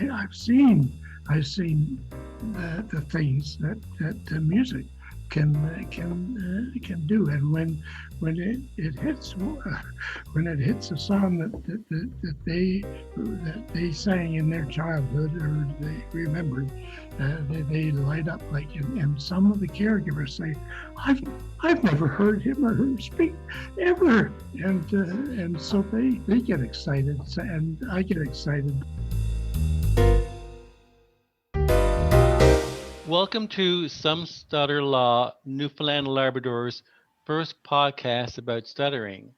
I've seen the things that the music can do, and it hits when it hits a song that they sang in their childhood or they remembered, they light up like, and some of the caregivers say, I've never heard him or her speak ever, and so they get excited, and I get excited. Welcome to Some Stutter Law, Newfoundland Labrador's first podcast about stuttering.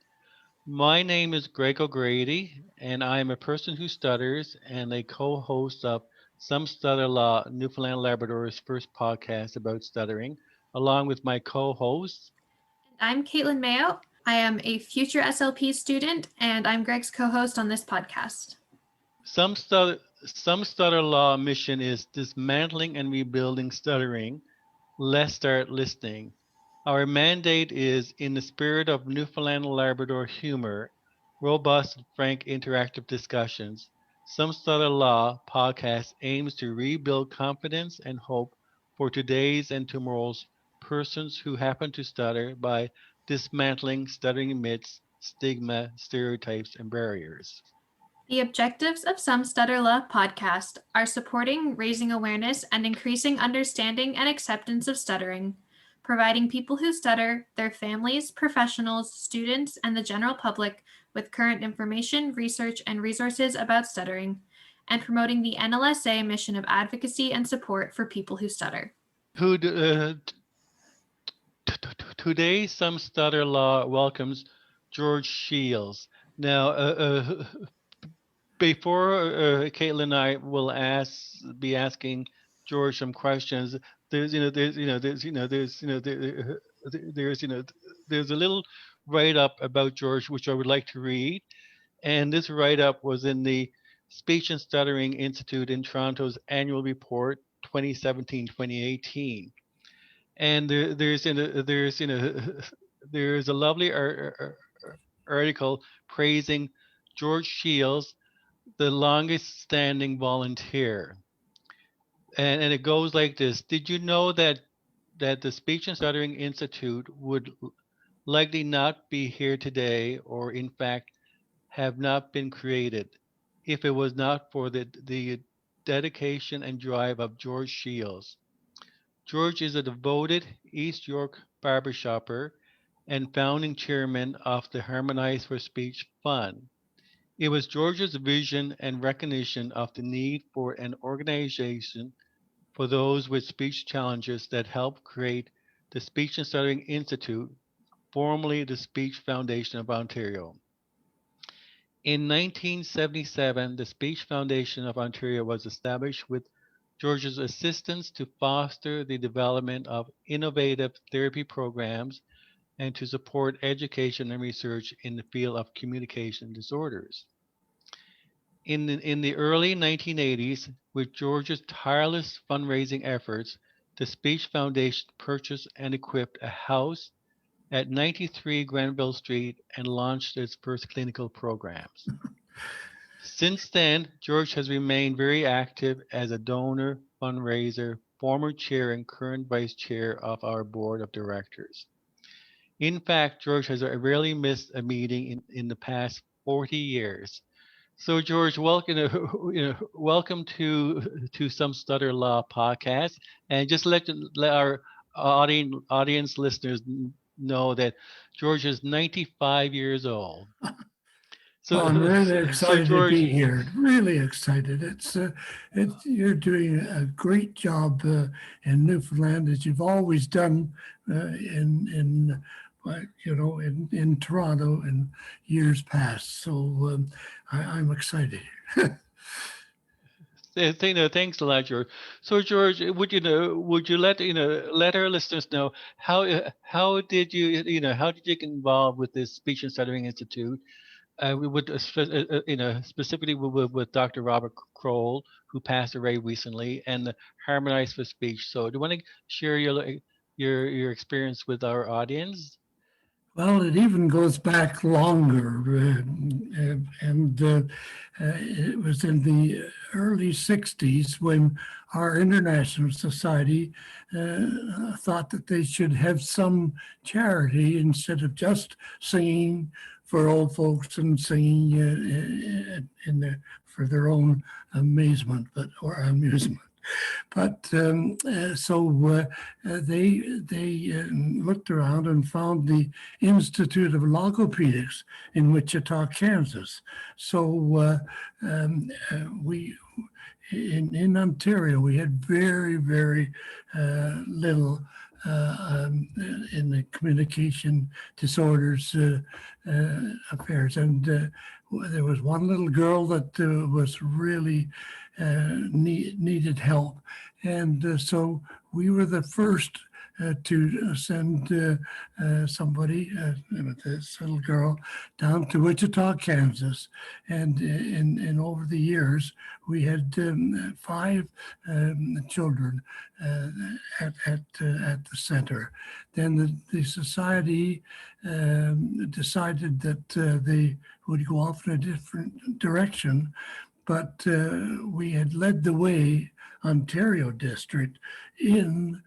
My name is Greg O'Grady, and I am a person who stutters and a co-host of Some Stutter Law, Newfoundland Labrador's first podcast about stuttering, along with my co-hosts. I'm Katelyn Mayo. I am a future SLP student, and I'm Greg's co-host on this podcast. Some Stutter Law mission is dismantling and rebuilding stuttering. Let's start listening. Our mandate is, in the spirit of Newfoundland and Labrador humor, robust and frank interactive discussions. Some Stutter Law podcast aims to rebuild confidence and hope for today's and tomorrow's persons who happen to stutter by dismantling stuttering myths, stigma, stereotypes, and barriers. The objectives of Some Stutter Law podcast are supporting, raising awareness, and increasing understanding and acceptance of stuttering, providing people who stutter, their families, professionals, students, and the general public with current information, research, and resources about stuttering, and promoting the NLSA mission of advocacy and support for people who stutter. Today, Some Stutter Law welcomes George Shields. Now, before Katelyn and I will be asking George some questions, there's a little write-up about George which I would like to read, and this write-up was in the Speech and Stuttering Institute in Toronto's annual report 2017-2018, and there's a lovely article praising George Shields, the longest standing volunteer. And it goes like this. Did you know that the Speech and Stuttering Institute would likely not be here today, or in fact have not been created, if it was not for the dedication and drive of George Shields? George is a devoted East York barbershopper and founding chairman of the Harmonize For Speech Fund. It was George's vision and recognition of the need for an organization for those with speech challenges that helped create the Speech and Stuttering Institute, formerly the Speech Foundation of Ontario. In 1977, the Speech Foundation of Ontario was established with George's assistance to foster the development of innovative therapy programs and to support education and research in the field of communication disorders. In the early 1980s, with George's tireless fundraising efforts, the Speech Foundation purchased and equipped a house at 93 Granville Street and launched its first clinical programs. Since then, George has remained very active as a donor, fundraiser, former chair and current vice chair of our board of directors. In fact, George has rarely missed a meeting in the past 40 years. So, George, welcome to Some Stutter Law podcast, and just let our audience listeners know that George is 95 years old. So I'm really excited to be here. Really excited. You're doing a great job in Newfoundland, as you've always done in Toronto in years past. So I'm excited. Thanks a lot, George. So, George, would you let our listeners know how did you get involved with this Speech and Stuttering Institute? We would specifically with Dr. Robert Kroll, who passed away recently, and the Harmonize For Speech. So, do you want to share your experience with our audience? Well, it even goes back longer, it was in the early 60s when our International Society thought that they should have some charity instead of just singing for old folks and singing for their own amazement, or amusement. But they looked around and found the Institute of Logopedics in Wichita, Kansas. So we in Ontario we had very little in the communication disorders affairs, and there was one little girl that was really needed help, and so we were the first to send somebody, this little girl, down to Wichita, Kansas, and over the years we had 5 children at the center. Then the society decided that they would go off in a different direction, but we had led the way, Ontario district, in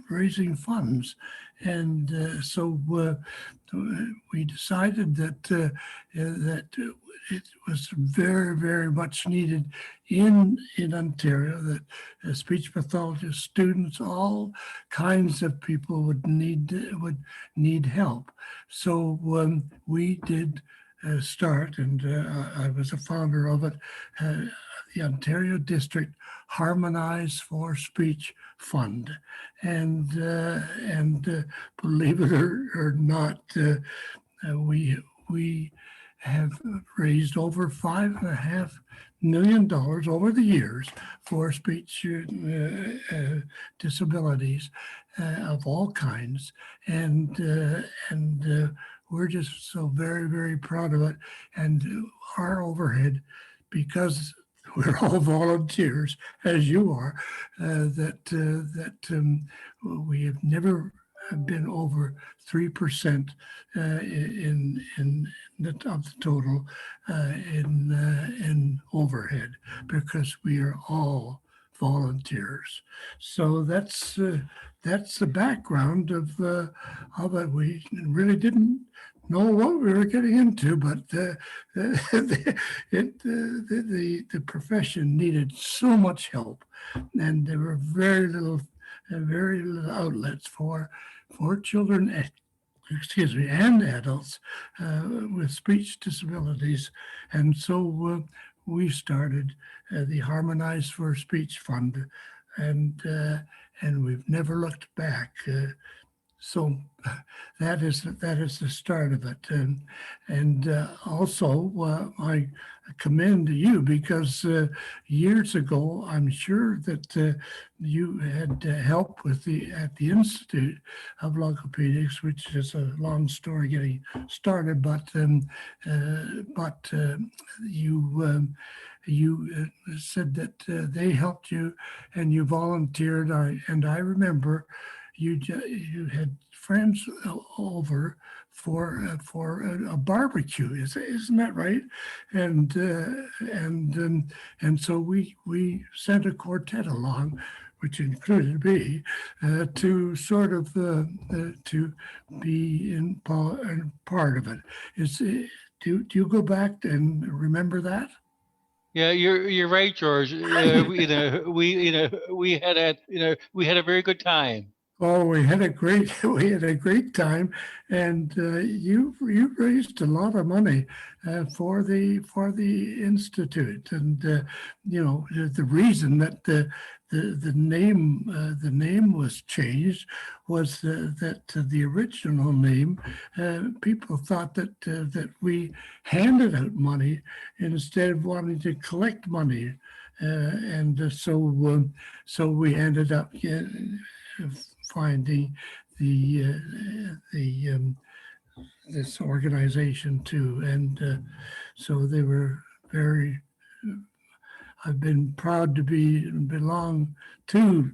raising funds, and so we decided that it was very much needed in Ontario, that speech pathologist students, all kinds of people would need help. So we did start, and I was a founder of it, the Ontario District Harmonize For Speech Fund, and believe it or not, we have raised over $5.5 million over the years for speech disabilities of all kinds, and we're just so very proud of it. And our overhead, because we're all volunteers, as you are, we have never been over 3% of the total in overhead, because we are all volunteers. So that's the background of it. We really didn't know what we were getting into, but the profession needed so much help, and there were very little outlets for children, and adults with speech disabilities, and so we started the Harmonize For Speech Fund, and we've never looked back. So that is the start of it, and also I commend you, because years ago I'm sure that you had help with at the Institute of Logopedics, which is a long story getting started, but you said that they helped you and you volunteered. I remember you had friends over for a barbecue, isn't that right? And so we sent a quartet along, which included me, to sort of to be in part of it. Do you go back and remember that? Yeah, you're right, George. We had a very good time. Oh, we had a great time, and you raised a lot of money for the institute, and the reason that the name was changed was that the original name, people thought that we handed out money instead of wanting to collect money, and so we ended up finding this organization too, and so they were very I've been proud to belong to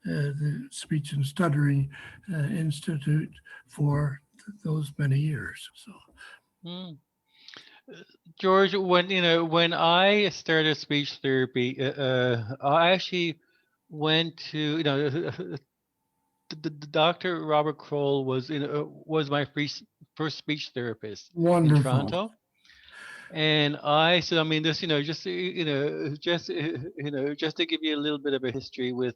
the Speech and Stuttering Institute for those many years. So. Mm. George, when I started speech therapy, I actually went to the Dr. Robert Kroll was my first speech therapist in Wonderful. Toronto. And I said, I mean, this, just to give you a little bit of a history with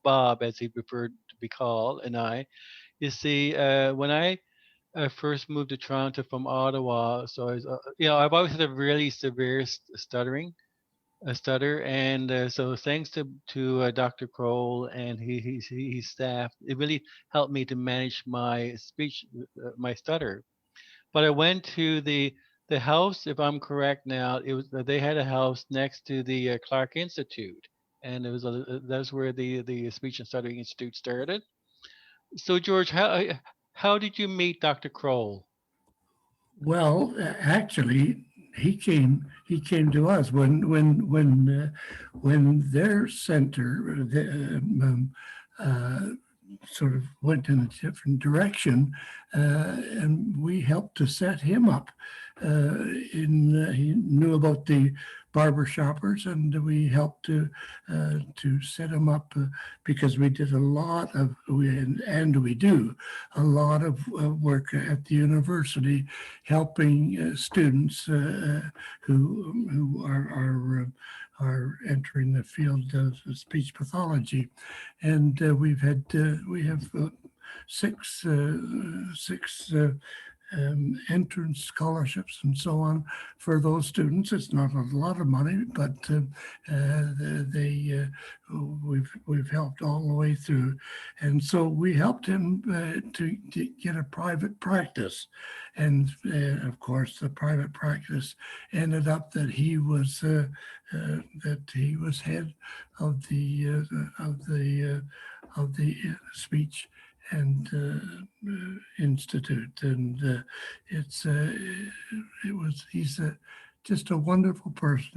Bob, as he preferred to be called, and I, you see, when I first moved to Toronto from Ottawa, so I was, I've always had a really severe stutter, and so thanks to Dr. Kroll and his staff, it really helped me to manage my speech, my stutter. But I went to the house, if I'm correct now, it was they had a house next to the Clark Institute, and that's where the Speech and Stuttering Institute started. So George, how did you meet Dr. Kroll? Well, actually, he came to us when their center sort of went in a different direction, and we helped to set him up. He knew about the barbershoppers, and we helped to set him up because we did a lot of and we do a lot of work at the university, helping students who are entering the field of speech pathology, and we have six entrance scholarships and so on for those students. It's not a lot of money, but we've helped all the way through, and so we helped him to get a private practice, and of course the private practice ended up that he was head of the speech and institute, and he's just a wonderful person.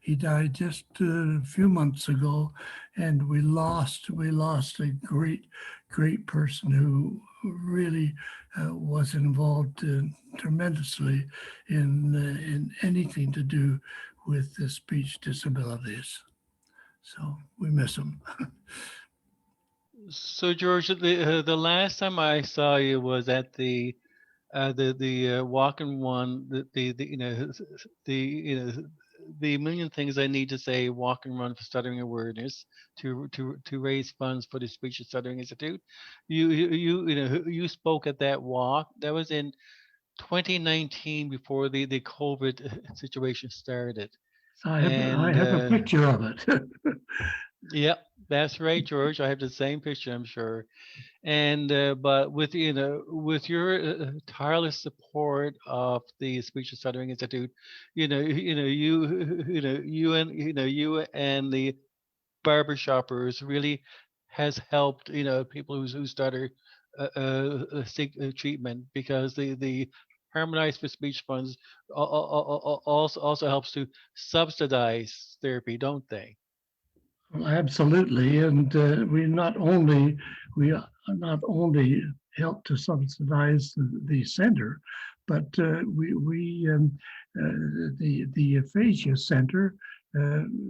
He died just a few months ago, and we lost a great person who really was involved tremendously in anything to do with the speech disabilities. So we miss him. So George, the last time I saw you was at the walk and run, the million things I need to say walk and run for stuttering awareness to raise funds for the Speech and Stuttering Institute. You spoke at that walk. That was in 2019 before the COVID situation started. I And have a picture of it. yep, that's right, George. I have the same picture, I'm sure. And but with your tireless support of the Speech and Stuttering Institute, you and the barbershoppers really has helped people who stutter seek treatment, because the Harmonize for Speech funds also helps to subsidize therapy, don't they? Well, absolutely, and we not only help to subsidize the center, but the aphasia center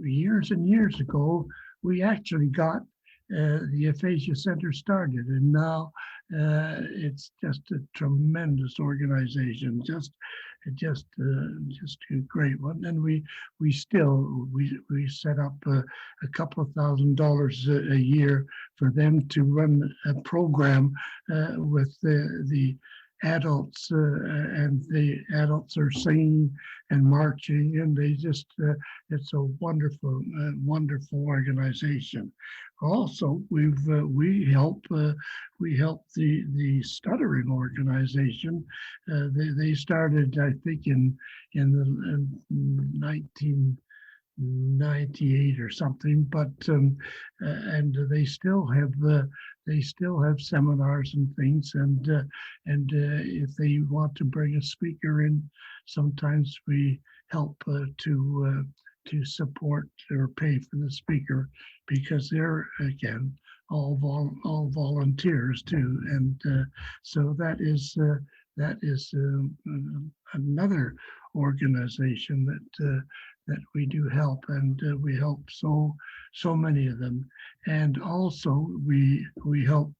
years and years ago we actually got the aphasia center started, and now it's just a tremendous organization, just a great one. And we set up a couple of $1,000s a year for them to run a program with the adults, and the adults are singing and marching, and it's a wonderful organization. Also, we help the stuttering organization. They started, I think, in the 98 or something, but and they still have seminars and things, and if they want to bring a speaker in, sometimes we help to support or pay for the speaker, because they're, again, all volunteers too, and so that is another organization that we do help, and we help so many of them. And also we help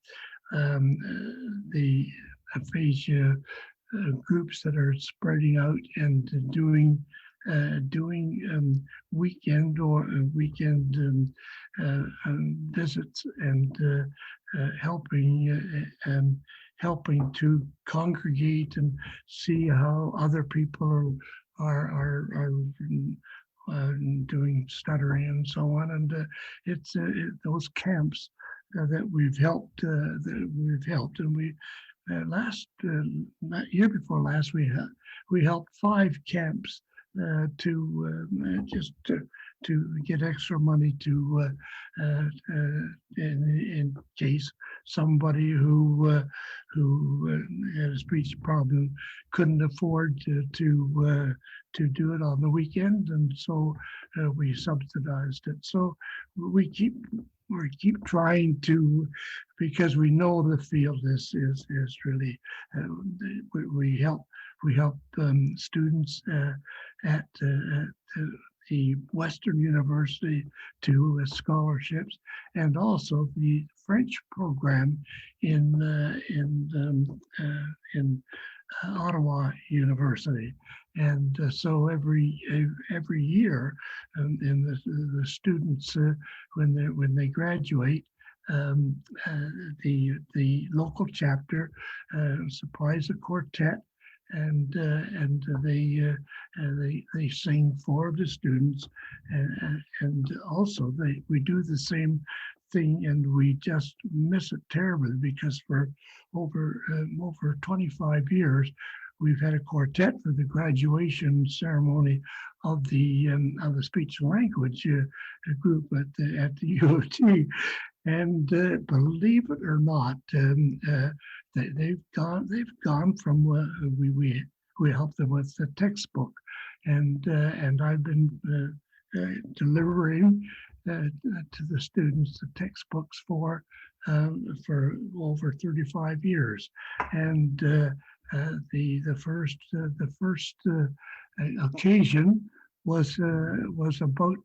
the aphasia groups that are spreading out and doing weekend visits, and helping to congregate and see how other people are doing stuttering and so on. And it's those camps that we've helped, and we year before last, we helped 5 camps to get extra money to in case somebody who had a speech problem couldn't afford to do it on the weekend, and so we subsidized it. So we keep trying to, because we know the field is really we help students at the Western University to scholarships, and also the French program in Ottawa University. And so every year, in the students when they graduate, the local chapter supplies a quartet, and they sing for the students, and also we do the same thing, and we just miss it terribly, because for over 25 years we've had a quartet for the graduation ceremony of the speech and language group at the U of T. And believe it or not, they've gone from we help them with the textbook, and I've been delivering to the students the textbooks for over 35 years, and the first occasion was about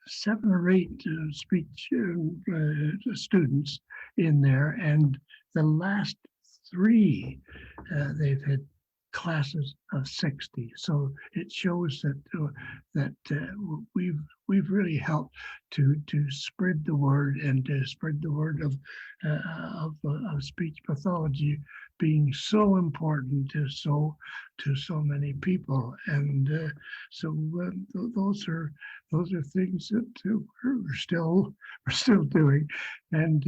7 or 8 speech students in there, and the last 3 they've had classes of 60. So it shows that we've really helped to spread the word, and to spread the word of speech pathology being so important to so many people. And so those are things that we're still doing, and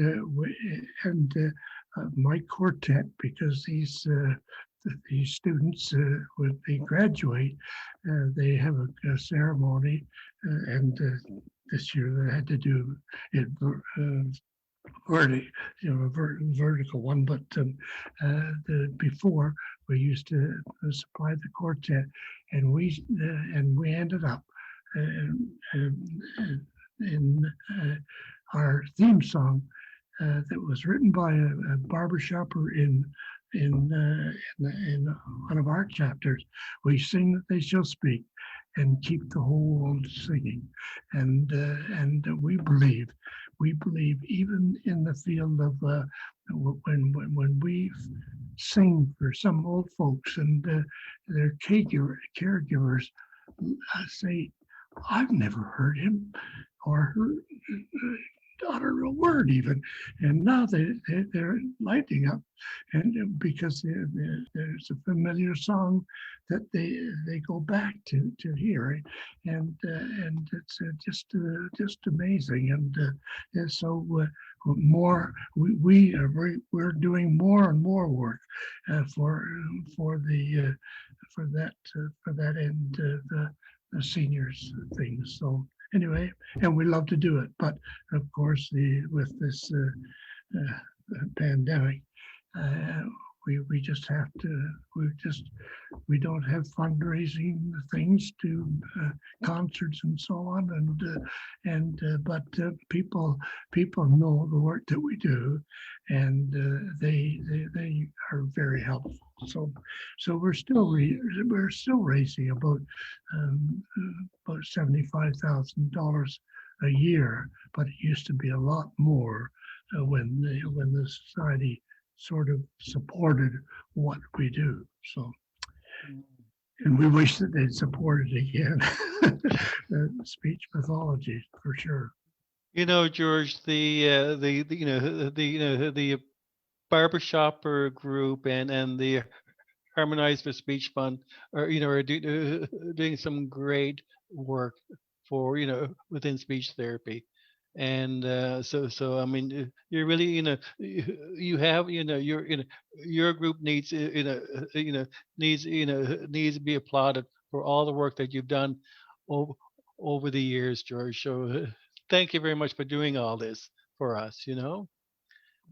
my quartet, because these students, when they graduate, they have a ceremony, and this year they had to do it vertical one, but before we used to supply the quartet, and we ended up in our theme song that was written by a barbershopper in one of our chapters. We sing that they shall speak, and keep the whole world singing. And we believe even in the field of when we sing for some old folks, and their caregivers say, I've never heard him or utter a word even, and now they're lighting up, and because there's a familiar song that they go back to hear, and it's just amazing, and so more we're doing more and more work for that end. seniors things. So anyway, and we love to do it, but of course, with this pandemic, we just have to. We don't have fundraising things to concerts and so on, but people know the work that we do, and they are very helpful. So we're still raising about $75,000 a year, but it used to be a lot more when the society sort of supported what we do. So, and we wish that they'd support it again. Speech pathology for sure. You know, George, the Barbershop group and the Harmonize For Speech Fund are doing some great work for within speech therapy. And so I mean, you're really you have your group needs needs to be applauded for all the work that you've done over the years, George. So thank you very much for doing all this for us.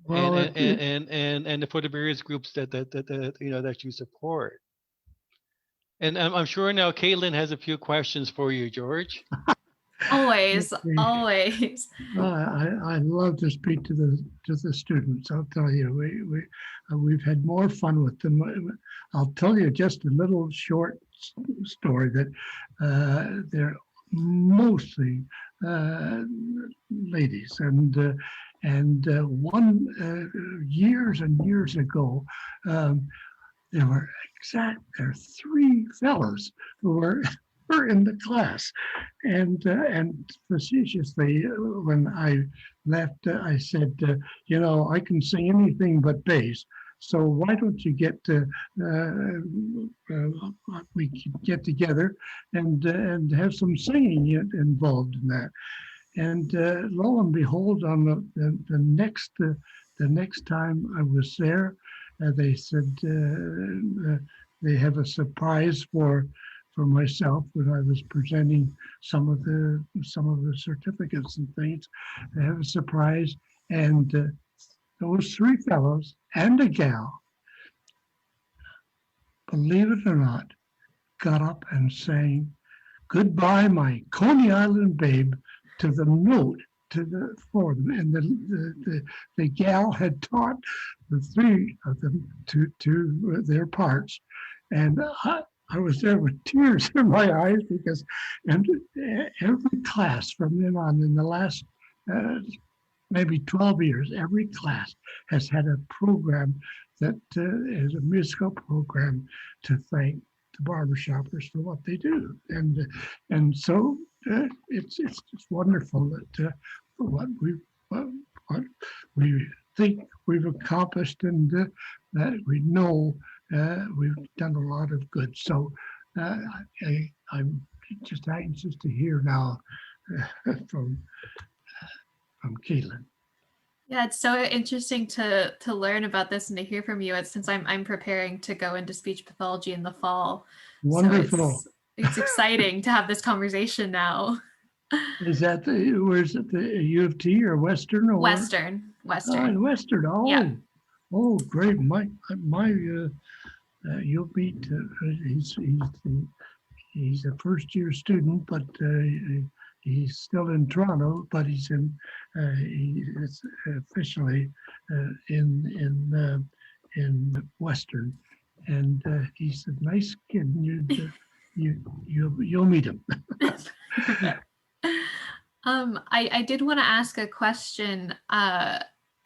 Well, And for the various groups that you support. And I'm sure now Katelyn has a few questions for you, George. Always, always. I love to speak to the students. I'll tell you, we've had more fun with them. I'll tell you just a little short story that they're mostly ladies, and one years and years ago, there were 3 fellows who were in the class, and facetiously, when I left, I said, I can sing anything but bass. So why don't you we get together and have some singing involved in that? And lo and behold, on the next time I was there, they said they have a surprise for myself when I was presenting some of the certificates and things. They have a surprise, and those 3 fellows and a gal, believe it or not, got up and sang "Goodbye, My Coney Island Babe" to the note for them, and the gal had taught the 3 of them to their parts, and I was there with tears in my eyes because every class from then on, in the last maybe 12 years, every class has had a program that is a musical program to thank the barbershoppers for what they do, and so it's just wonderful that what we think we've accomplished, and that we know we've done a lot of good. So I'm just anxious to hear now from Katelyn. Yeah, it's so interesting to learn about this and to hear from you. Since I'm preparing to go into speech pathology in the fall. Wonderful. So it's exciting to have this conversation now. Is that where's it, the U of T or Western? Or Western. Western. Oh, yeah. Oh, great. My you'll meet. He's a first-year student, but he's still in Toronto. But he's he's officially in Western, and he's a nice kid. And you'll meet him. I did want to ask a question.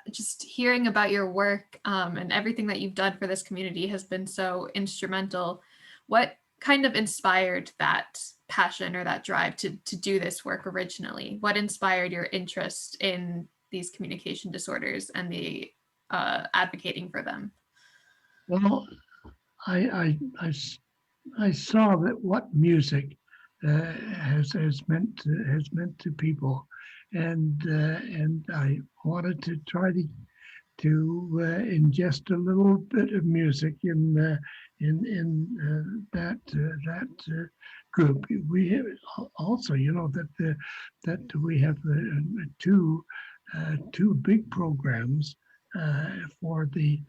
Just hearing about your work and everything that you've done for this community has been so instrumental. What kind of inspired that passion or that drive to do this work originally? What inspired your interest in these communication disorders and the advocating for them? Well, I saw that what music has meant to people, and I wanted to try to ingest a little bit of music in that group. We have also, that we have two big programs for the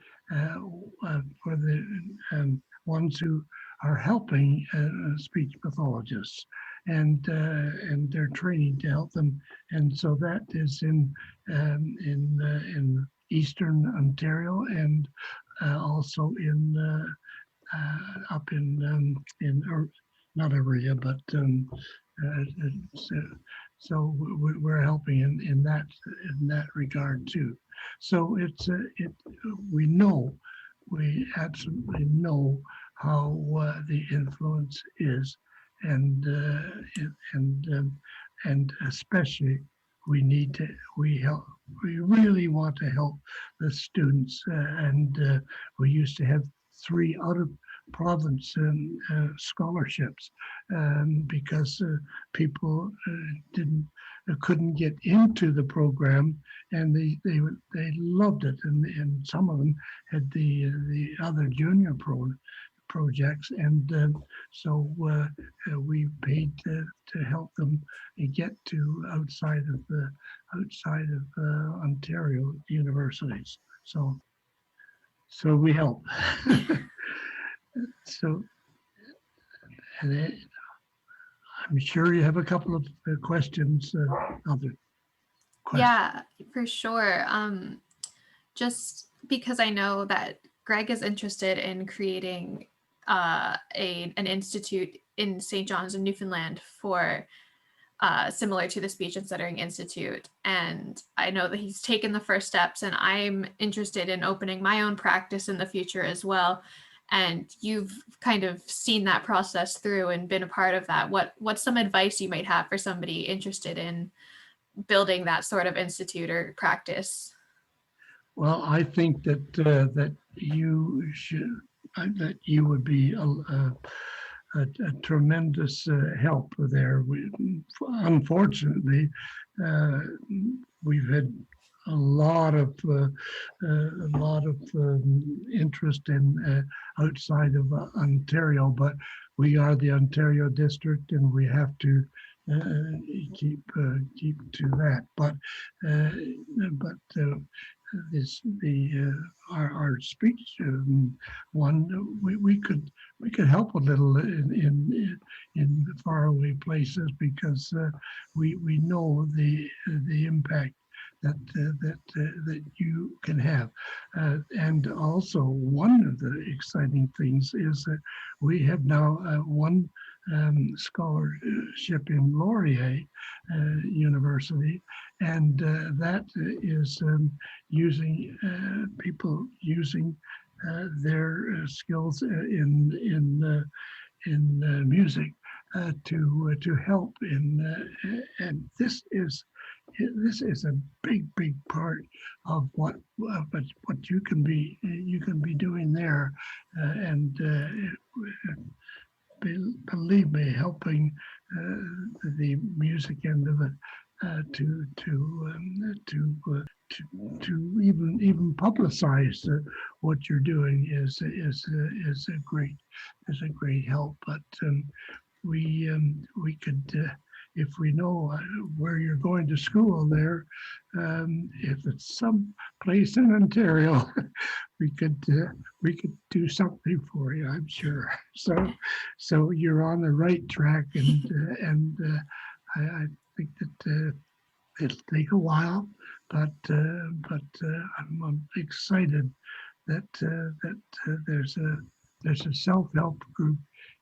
ones who are helping speech pathologists, and they're training to help them. And so that is in Eastern Ontario, and also in up in not area, but so we're helping in that regard too. So we absolutely know how the influence is, and especially we really want to help the students, and we used to have 3 out of province scholarships, because people couldn't get into the program, and they loved it, and some of them had the other junior projects, and so we paid to help them get to outside of Ontario universities. So we help. So, and I'm sure you have a couple of questions. Other questions. Yeah, for sure. Just because I know that Greg is interested in creating an institute in St. John's in Newfoundland for similar to the Speech and Stuttering Institute. And I know that he's taken the first steps, and I'm interested in opening my own practice in the future as well. And you've kind of seen that process through and been a part of that. What's some advice you might have for somebody interested in building that sort of institute or practice? Well, I think that you would be a tremendous help there. Unfortunately, we've had a lot of interest in outside of Ontario, but we are the Ontario district, and we have to keep to that. But our speech one, we could help a little in faraway places, because we know the impact that you can have, and also one of the exciting things is that we have now one scholarship in Laurier University, and that is using people using their skills in music to help and this is a big part of what you can be doing there, and believe me, helping the music end of it to even publicize what you're doing is a great help. But we could, if we know where you're going to school there, if it's some place in Ontario, we could do something for you, I'm sure. So you're on the right track, and I think that it'll take a while, but I'm excited that there's a self-help group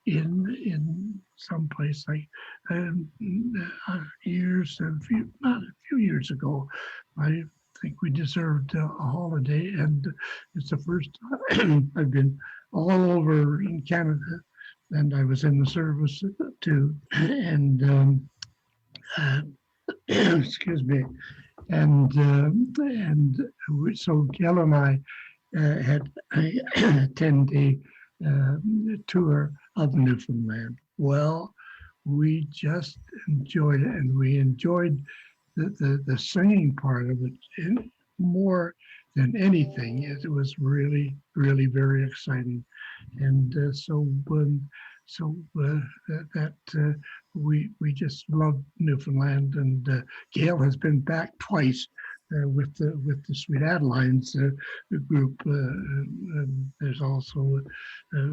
in some place. Like not a few years ago, I think we deserved a holiday, and it's the first time I've been all over in Canada, and I was in the service too, and excuse me, and so Gail and I had a 10-day tour of Newfoundland. Well, we just enjoyed it, and we enjoyed the singing part of it more than anything. It was really, really very exciting. And we just love Newfoundland. And Gail has been back twice with the Sweet Adelines group. There's also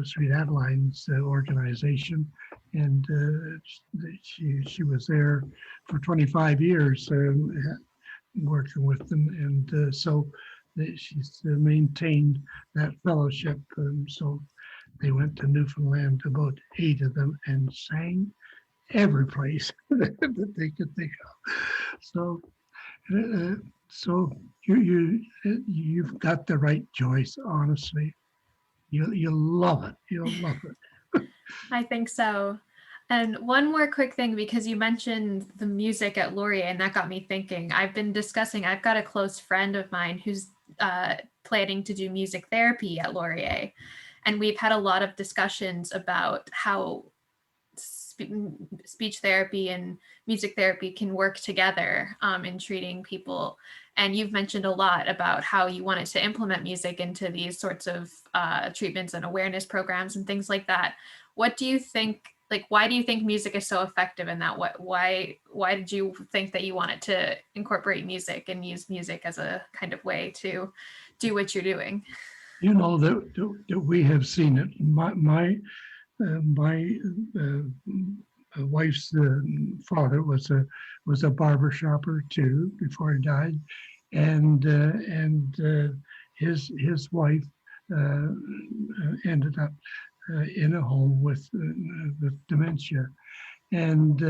Sweet Adelines organization, and she was there for 25 years working with them, and so she's maintained that fellowship. So they went to Newfoundland, about 8 of them, and sang every place that they could think of. So, so you've got the right choice. Honestly, you'll love it. You'll love it. I think so. And one more quick thing, because you mentioned the music at Laurier, and that got me thinking. I've got a close friend of mine who's planning to do music therapy at Laurier. And we've had a lot of discussions about how speech therapy and music therapy can work together in treating people. And you've mentioned a lot about how you wanted to implement music into these sorts of treatments and awareness programs and things like that. What do you think, like, why do you think music is so effective in that? Why did you think that you wanted to incorporate music and use music as a kind of way to do what you're doing? You know, that we have seen it. My wife's father was a barber shopper too before he died, and his wife ended up in a home with dementia, and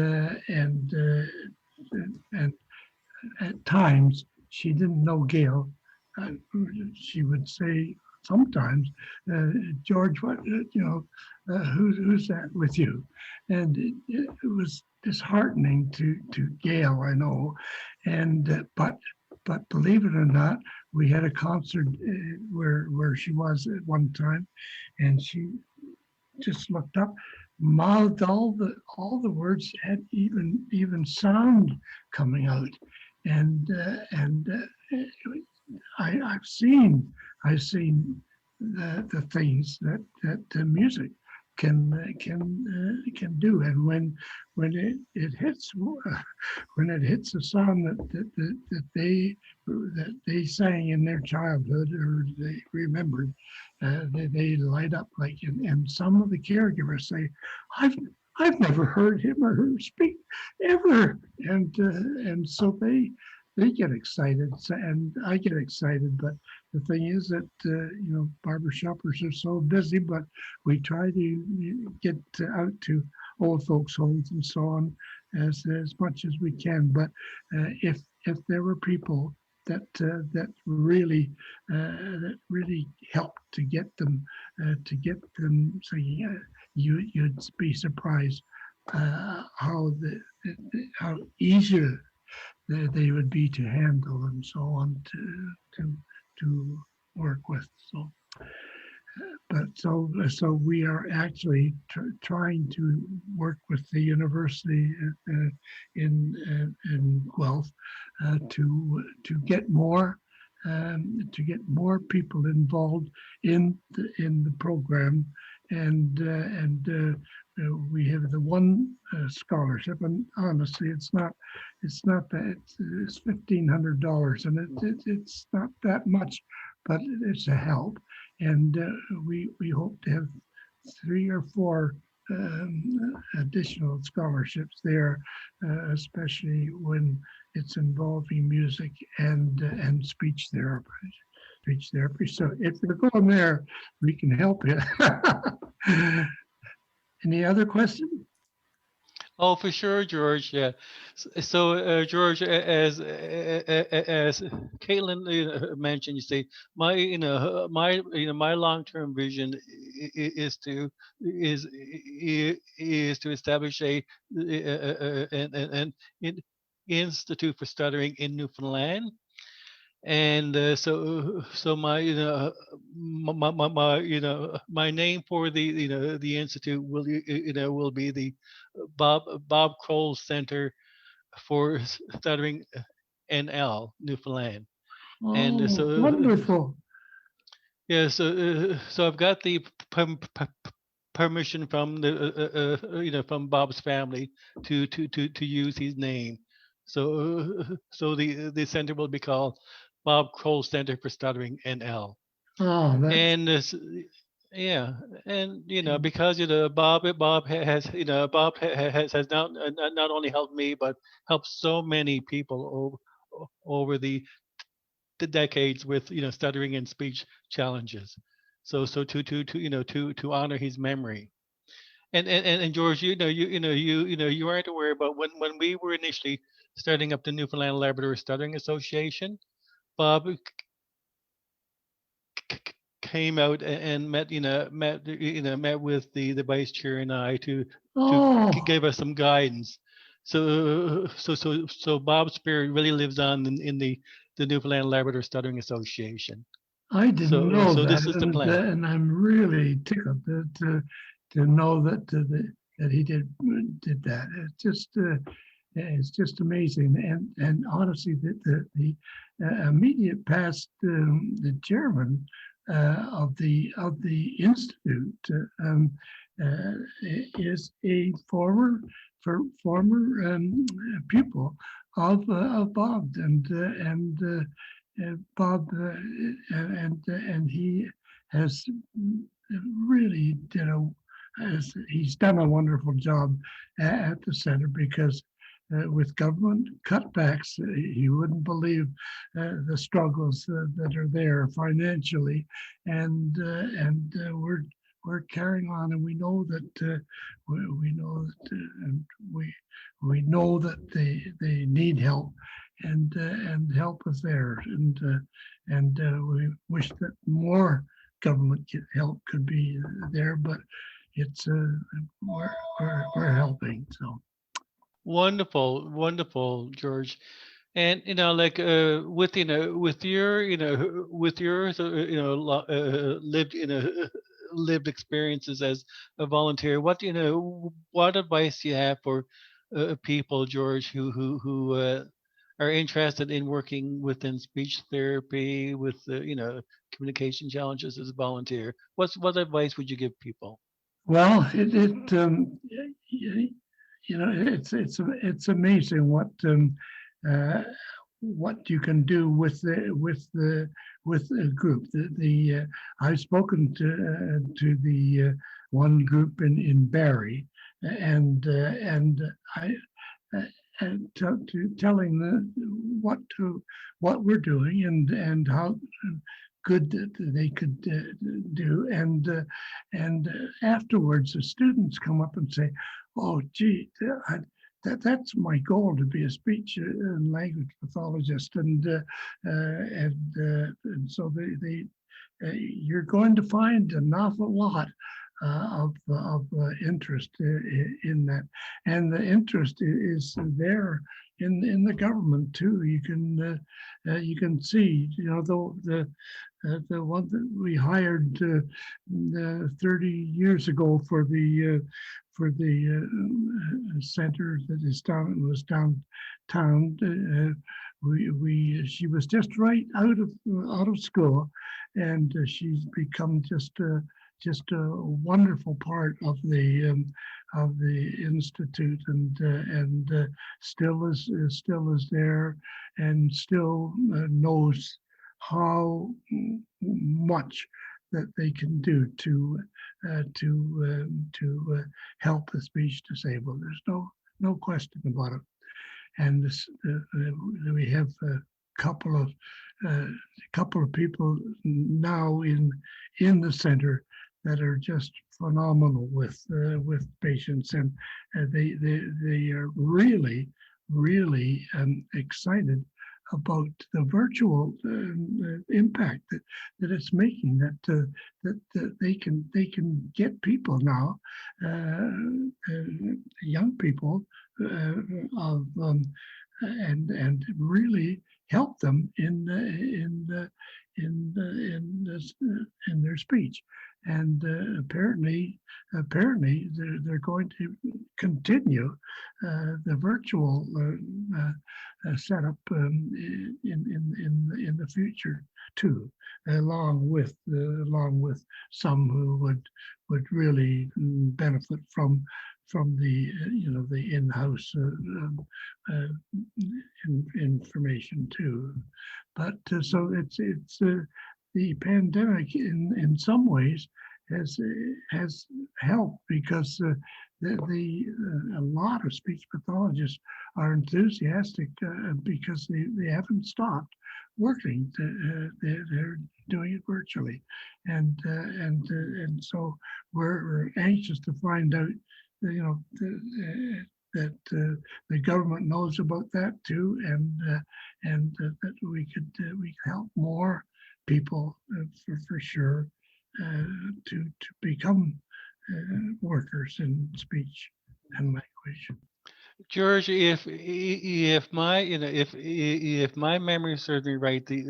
at times she didn't know Gail. She would say sometimes, George, what who's that with you? And it was disheartening to Gail, I know, and but believe it or not, we had a concert where she was at one time, and she just looked up, mouthed all the words, had even sound coming out, and I've seen the things that the music can do, and when it hits a song that they sang in their childhood or they remembered, they light up like, and some of the caregivers say, I've never heard him or her speak ever, and so they get excited, and I get excited. But the thing is that barbershoppers are so busy, but we try to get out to old folks' homes and so on as much as we can. But if there were people that really helped to get them singing, you'd be surprised how easy they would be to handle and so on to work with. So, but so we are actually trying to work with the university in Guelph to get more people involved in the program, and we have the one scholarship, and honestly, it's not that it's $1,500, and it's not that much, but it's a help, and we hope to have 3 or 4 additional scholarships there, especially when it's involving music and speech therapy. So if you're going there, we can help you. Any other questions? Oh, for sure, George. Yeah. So, George, as Katelyn mentioned, you say my long-term vision is to establish an institute for stuttering in Newfoundland. And so my my name for the institute will be the Bob Kroll Center for Stuttering NL Newfoundland. And Oh, wonderful. yeah, so I've got the permission from the from Bob's family to use his name. So the center will be called Bob Kroll Center for Stuttering NL. Oh, that's And this, yeah, and because Bob has has not only helped me but helped so many people over the decades with stuttering and speech challenges. So to honor his memory. And George, you aren't aware, but when we were initially starting up the Newfoundland and Labrador Stuttering Association, Bob came out and met with the vice chair and I to oh, give us some guidance. So Bob's spirit really lives on in the Newfoundland and Labrador Stuttering Association. I didn't know So that, this is the plan. and I'm really tickled to know that that he did that. It's just amazing, and honestly, the immediate past the chairman of the institute is a former pupil of Bob, and Bob and he has really he's done a wonderful job at the center, because with government cutbacks, you wouldn't believe the struggles that are there financially, and we're carrying on, and we know that we know that and we know that they need help, and help is there, and we wish that more government help could be there, but it's we're helping. So Wonderful, George. And like with your lived lived experiences as a volunteer, what advice do you have for people, George, who are interested in working within speech therapy with communication challenges as a volunteer? What advice would you give people? well, it's amazing uh, what you can do with a group. I've spoken to the one group in Barrie, and I and telling what we're doing, and how good that they could do, and afterwards the students come up and say, "Oh, gee, that's my goal, to be a speech and language pathologist," and so they you're going to find an awful lot of interest in that, and the interest is there in the government too. You can see, the one that we hired 30 years ago for the center that was downtown. She was just right out of school, and she's become just a wonderful part of the institute, and still is there, and still knows how much that they can do to help the speech disabled. There's no question about it. And we have a couple of people now in the center that are just phenomenal with patients, and they are really excited about the virtual impact that it's making, that they can get people now, young people, and really help them in their speech. apparently they're going to continue the virtual setup in the future too, along with some who would really benefit from the the in-house information too. But so it's the pandemic in some ways has helped because a lot of speech pathologists are enthusiastic because they haven't stopped working. They're doing it virtually, and so we're anxious to find out, that the government knows about that too, and that we could help more people for sure to become workers in speech and language. George, if my if my memory serves me right, the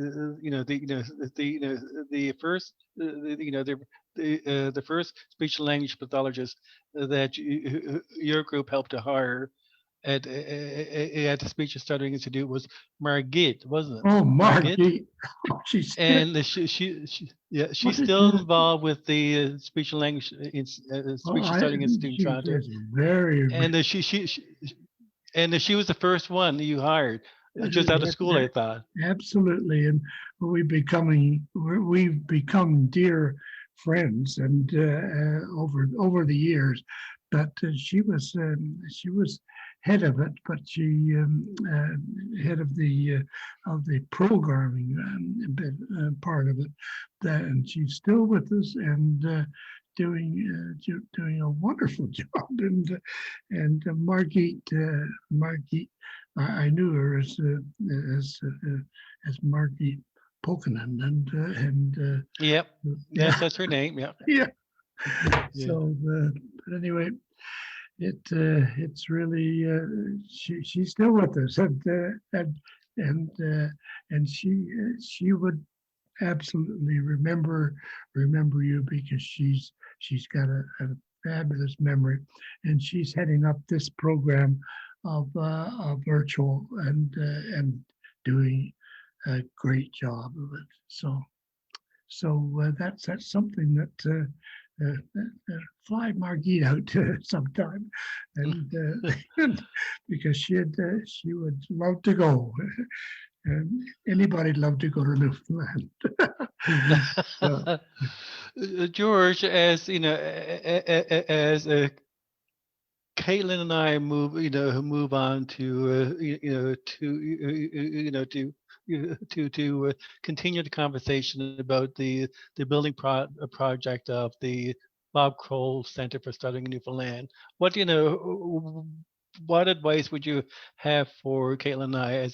first the first speech and language pathologist that your group helped to hire at the Speech and Stuttering Institute was Margit, wasn't it? Oh, Margit? Margit. She's And yeah, what she's is still that? involved with the Speech and Language Speech and Stuttering Institute in She Toronto. is very, And she was the first one that you hired just out of school, I thought. absolutely, and we've become dear friends, and over the years. But she was head of it, but she head of the programming bit, part of it. And she's still with us and doing a wonderful job. And Margit, I knew her as Margit Pokanen, and Yep, that's her name. Yeah. yeah. Yeah. So, but anyway, it's really she's still with us, and she would absolutely remember you because she's got a fabulous memory, and she's heading up this program of virtual and doing a great job of it. So that's something that fly Margit out sometime, and because she would love to go. And anybody'd love to go to Newfoundland. George, as you know, as Katelyn and I move on to continue the conversation about the building project of the Bob Kroll Center for Stuttering in Newfoundland. What advice would you have for Katelyn and I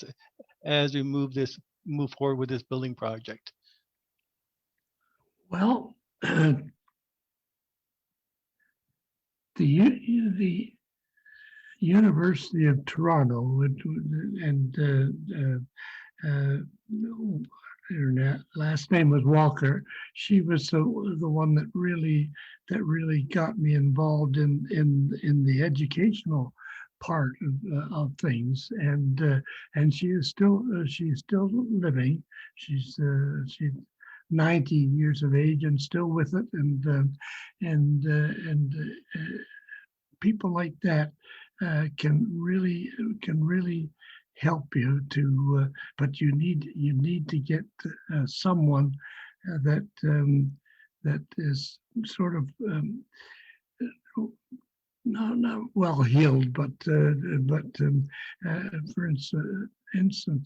as we move forward with this building project? Well, the University of Toronto and her last name was Walker. She was the one that really got me involved in the educational part of things, and she's still living. She's 90 years of age and still with it, and people like that can really help you to, but you need to get someone that is sort of not well heeled, but for instance,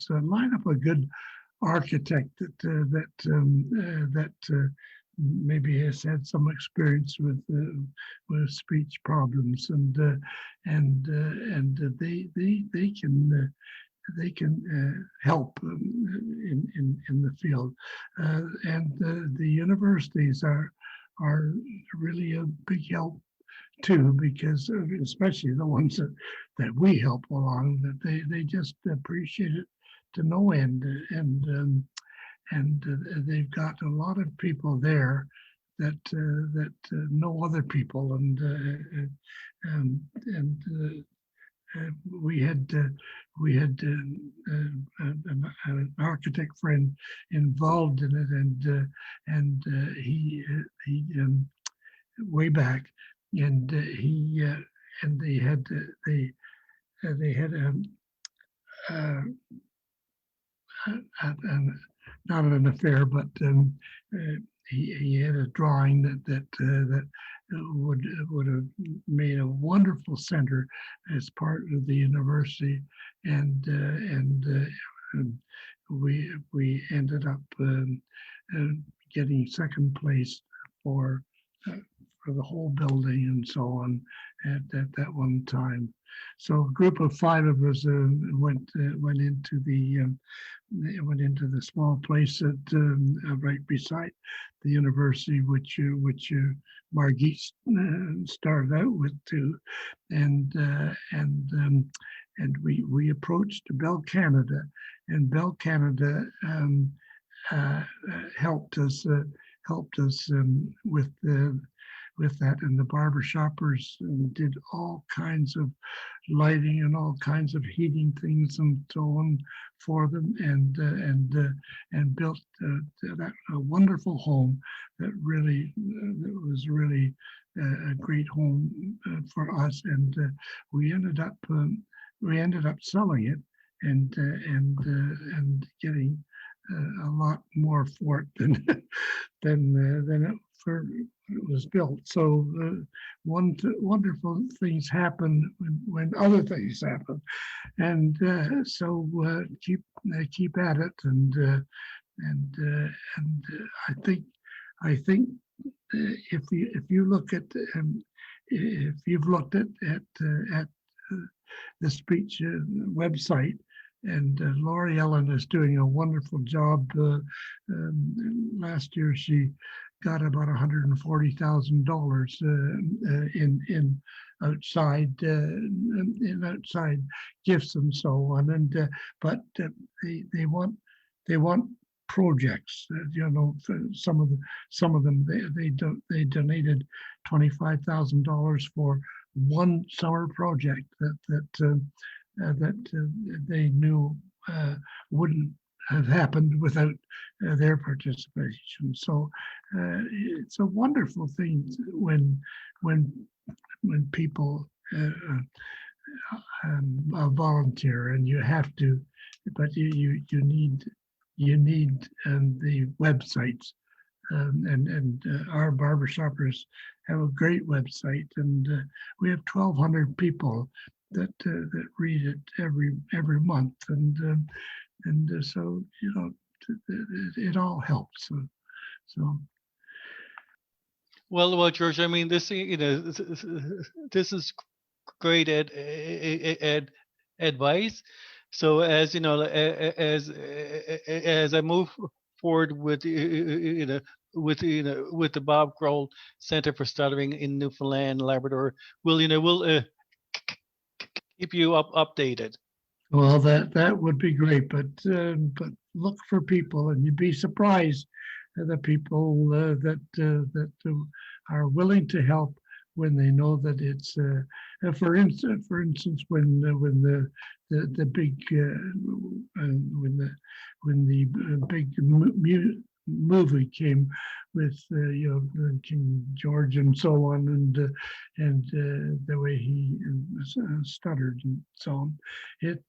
line up a good architect that maybe has had some experience with speech problems, and they can help in the field, and the universities are really a big help too, because especially the ones that we help along, that they just appreciate it to no end, and they've got a lot of people there no other people, and we had an architect friend involved in it, and he way back, and he and they had uh, not an affair, but he had a drawing that would have made a wonderful center as part of the university, and we ended up getting second place for the whole building and so on at that one time. So a group of 5 of us went into the small place right beside the university, which Margit started out with too, and we approached Bell Canada, and Bell Canada helped us with that, and the barbershoppers did all kinds of lighting and all kinds of heating things and so on for them, and built that a wonderful home that was really a great home for us, and we ended up selling it and getting a lot more for it than it was built. So wonderful things happen when other things happen, and so keep at it, and I think if you look at if you've looked at the speech website, and Laurie Ellen is doing a wonderful job. Last year she got about $140,000 in outside gifts and so on, and but they want projects. Some of them they donated $25,000 for one summer project that they knew wouldn't have happened without their participation. So it's a wonderful thing when people volunteer, and you have to, but you need the websites, and our barbershoppers have a great website, and we have 1,200 people that read it every month, and so it all helps. So. Well, George. I mean, this this is great advice. So as you know, as I move forward with with the Bob Kroll Center for Stuttering in Newfoundland, Labrador, we'll keep you updated. Well, that would be great, but look for people, and you'd be surprised the people that are willing to help when they know that it's for instance when the big when the big movie came with King George and so on, and the way he stuttered and so on. There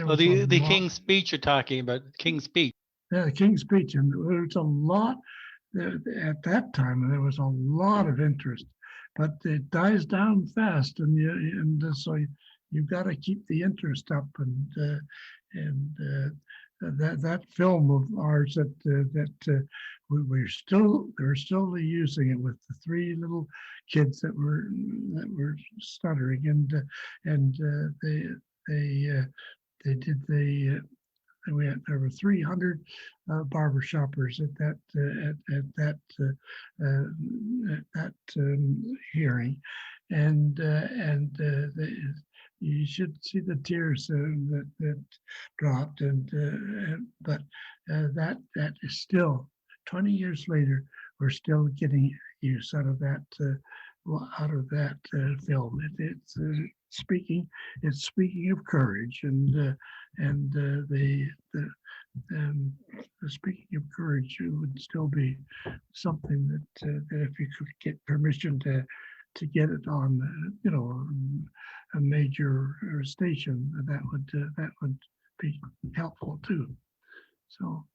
was the King's Speech you're talking about, King's Speech. Yeah, the King's Speech, and there was a lot at that time, and there was a lot of interest, but it dies down fast, and so you've got to keep the interest up, and that film of ours that we're still using it with the 3 little kids that were stuttering, and they did there were 300 barbershoppers at that hearing, and you should see the tears that dropped, but that is still 20 years later. we're still getting use out of that film. It's speaking of courage, and the speaking of courage, it would still be something that if you could get permission to get it on, a major station, that would be helpful too. So.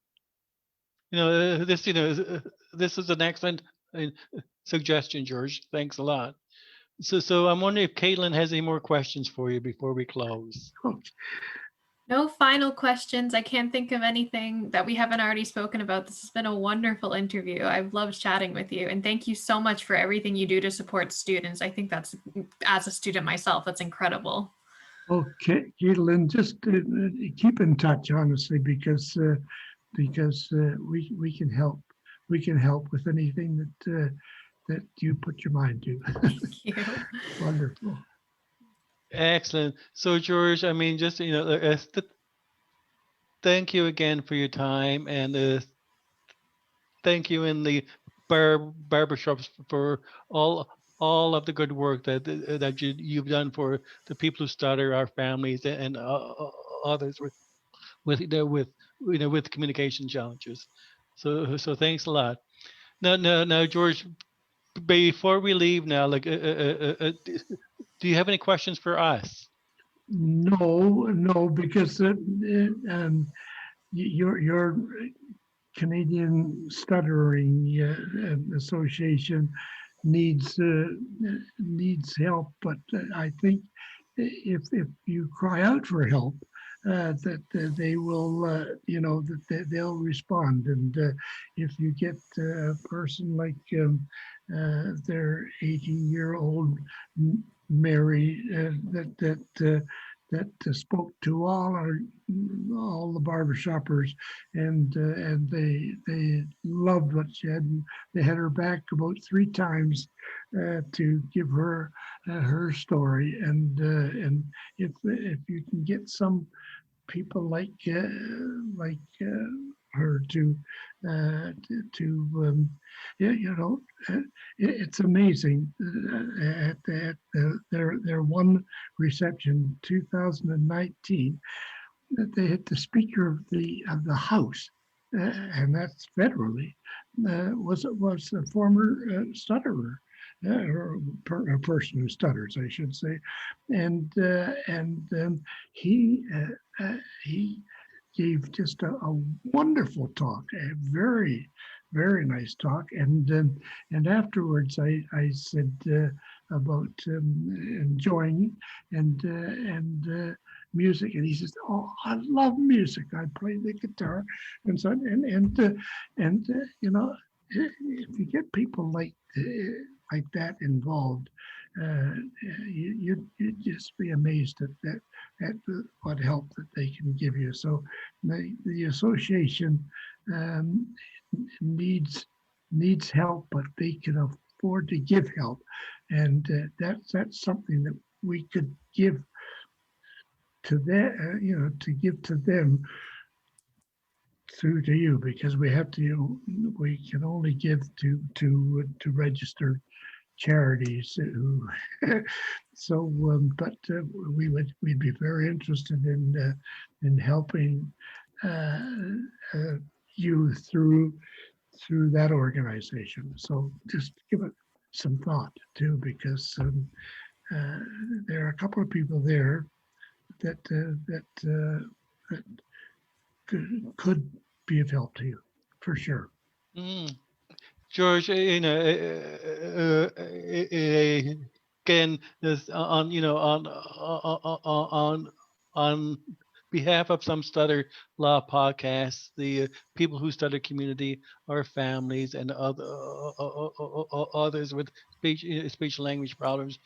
This is an excellent suggestion, George. Thanks a lot. So I'm wondering if Katelyn has any more questions for you before we close. No final questions. I can't think of anything that we haven't already spoken about. This has been a wonderful interview. I've loved chatting with you, and thank you so much for everything you do to support students. I think that's, as a student myself, that's incredible. Okay, Katelyn, just keep in touch, honestly, because we can help. We can help with anything that you put your mind to. Thank you. Wonderful. Excellent. So George, I mean, just thank you again for your time, and thank you in the barbershops for all of the good work that you've done for the people who stutter, our families, and others with communication challenges. So thanks a lot. Now, George, before we leave now, do you have any questions for us? No, because your Canadian Stuttering Association needs help, but I think if you cry out for help, that they will, that they'll respond. And if you get a person like their 18-year-old Mary that spoke to all the barbershoppers, and they loved what she had. And they had her back about 3 times to give her her story. And if you can get some people like her to it's amazing. At their one reception, 2019, that they had the Speaker of the House, and that's federally, was a former stutterer. Or a person who stutters, I should say, and he gave just a wonderful talk, a very, very nice talk. And afterwards, I said about enjoying and music, and he says, "Oh, I love music. I play the guitar," and so if you get people like that involved, you'd just be amazed at what help that they can give you. So the association needs help, but they can afford to give help, and that's something that we could give to them, to give to them through to you, because we can only give to registered charities who so but we'd be very interested in helping you through that organization. So just give it some thought too, because there are a couple of people there that could be of help to you, for sure. George, again, this on behalf of Some Stutter Law Podcasts, the people who stutter community, our families, and others with speech and language problems.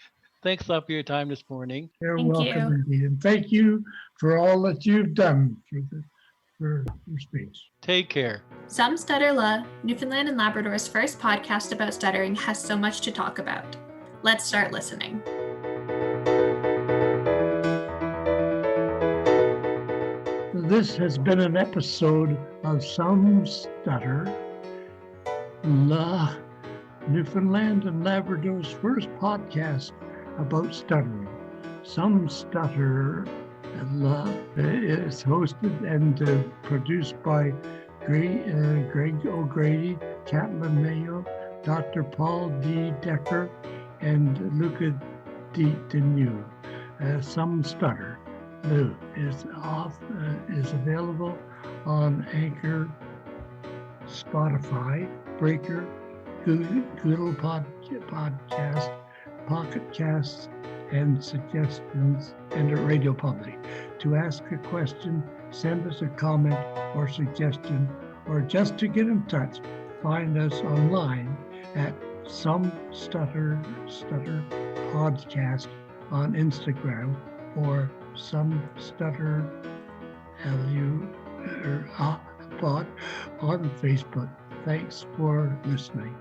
Thanks a lot for your time this morning. You're welcome, indeed, and thank you for all that you've done for your speech. Take care. Some Stutter Law, Newfoundland and Labrador's first podcast about stuttering, has so much to talk about. Let's start listening. This has been an episode of Some Stutter. Newfoundland and Labrador's first podcast about stuttering. Some Stutter is hosted and produced by Greg O'Grady, Katelyn Mayo, Dr. Paul D. Decker, and Luca Dinu. Some Stutter is available on Anchor, Spotify, Breaker, Google Podcast, Pocket Casts, and Suggestions, and a Radio Public. To ask a question, send us a comment or suggestion, or just to get in touch, find us online at Some Stutter Podcast on Instagram, or Some Stutter Pod on Facebook. Thanks for listening.